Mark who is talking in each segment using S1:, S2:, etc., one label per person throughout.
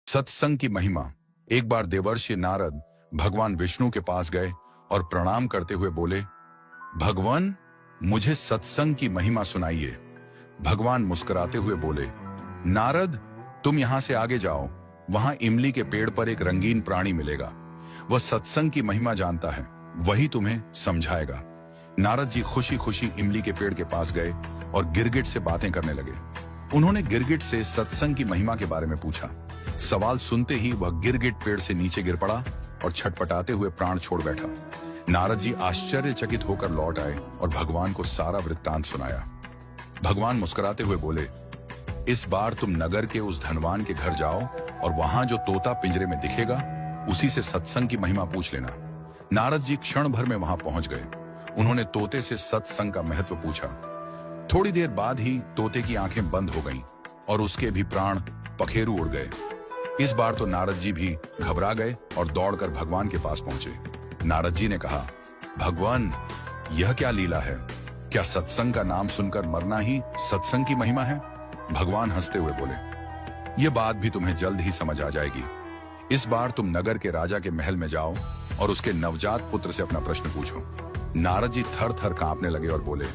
S1: सत्संग की महिमा। एक बार देवर्षि नारद भगवान विष्णु के पास गए और प्रणाम करते हुए बोले, भगवान, मुझे सत्संग की महिमा सुनाइए। भगवान मुस्कुराते हुए बोले, नारद, तुम यहां से आगे जाओ, वहां इमली के पेड़ पर एक रंगीन प्राणी मिलेगा। वह सत्संग की महिमा जानता है, वही तुम्हें समझाएगा। नारद जी खुशी खुशी इमली के पेड़ के पास गए और गिरगिट से बातें करने लगे। उन्होंने गिरगिट से सत्संग की महिमा के बारे में पूछा। सवाल सुनते ही वह गिरगिट पेड़ से नीचे गिर पड़ा और छटपटाते हुए प्राण छोड़ बैठा। नारद जी आश्चर्यचकित होकर लौट आए और भगवान को सारा वृत्तांत सुनाया। भगवान मुस्कुराते हुए बोले, इस बार तुम नगर के उस धनवान के घर जाओ और वहां जो तोता पिंजरे में दिखेगा, उसी से सत्संग की महिमा पूछ लेना। नारद जी क्षण भर में वहां पहुंच गए। उन्होंने तोते से सत्संग का महत्व पूछा। थोड़ी देर बाद ही तोते की आंखें बंद हो गईं और उसके भी प्राण पखेरु उड़ गए। इस बार तो नारद जी भी घबरा गए और दौड़कर भगवान के पास पहुंचे। नारद जी ने कहा, भगवान, यह क्या लीला है? क्या सत्संग का नाम सुनकर मरना ही सत्संग की महिमा है? भगवान हंसते हुए बोले, यह बात भी तुम्हें जल्द ही समझ आ जाएगी। इस बार तुम नगर के राजा के महल में जाओ और उसके नवजात पुत्र से अपना प्रश्न पूछो। नारद जी थर थर कांपने लगे और बोले,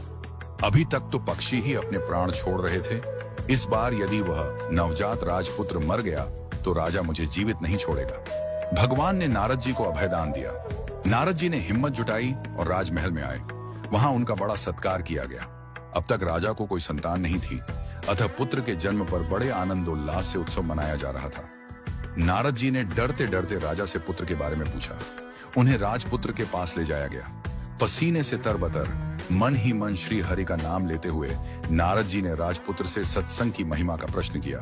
S1: अभी तक तो पक्षी ही अपने प्राण छोड़ रहे थे। इस बार यदि वह नवजात राजपुत्र मर गया तो राजा मुझे जीवित नहीं छोड़ेगा। भगवान ने नारद जी को अभयदान दिया। नारद जी ने हिम्मत जुटाई और राजमहल में आए। वहां उनका बड़ा सत्कार किया गया। अब तक राजा को कोई संतान नहीं थी, अतः पुत्र के जन्म पर बड़े आनंदोल्लास से उत्सव मनाया जा रहा था। नारद जी ने डरते डरते राजा से पुत्र के बारे में पूछा। उन्हें राजपुत्र के पास ले जाया गया। पसीने से तरबतर, मन ही मन श्री हरि का नाम लेते हुए नारद जी ने राजपुत्र से सत्संग की महिमा का प्रश्न किया।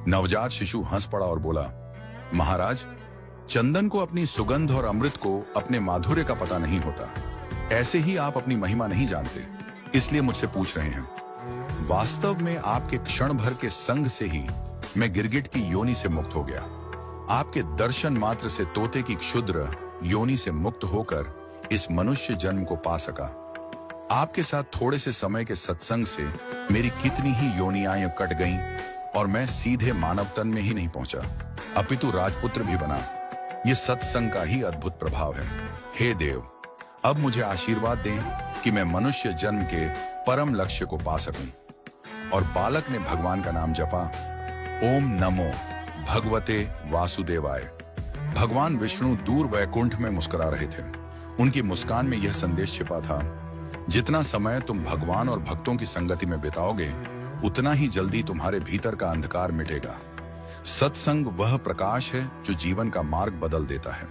S1: नवजात शिशु हंस पड़ा और बोला, महाराज, चंदन को अपनी सुगंध और अमृत को अपने माधुर्य का पता नहीं होता। ऐसे ही आप अपनी महिमा नहीं जानते, इसलिए मुझसे पूछ रहे हैं। वास्तव में आपके क्षण भर के संग से ही मैं गिरगिट की योनि से मुक्त हो गया। आपके दर्शन मात्र से तोते की क्षुद्र योनि से मुक्त होकर इस मनुष्य जन्म को पा सका। आपके साथ थोड़े से समय के सत्संग से मेरी कितनी ही योनियां कट गईं और मैं सीधे मानव तन में ही नहीं पहुंचा, अपितु राजपुत्र भी बना। यह सत्संग का ही अद्भुत प्रभाव है। हे देव, अब मुझे आशीर्वाद दें कि मैं मनुष्य जन्म के परम लक्ष्य को पा सकूं। और बालक ने भगवान का नाम जपा, ओम नमो भगवते वासुदेवाय। भगवान विष्णु दूर वैकुंठ में मुस्कुरा रहे थे। उनकी मुस्कान में यह संदेश छिपा था, जितना समय तुम भगवान और भक्तों की संगति में बिताओगे, उतना ही जल्दी तुम्हारे भीतर का अंधकार मिटेगा। सत्संग वह प्रकाश है जो जीवन का मार्ग बदल देता है।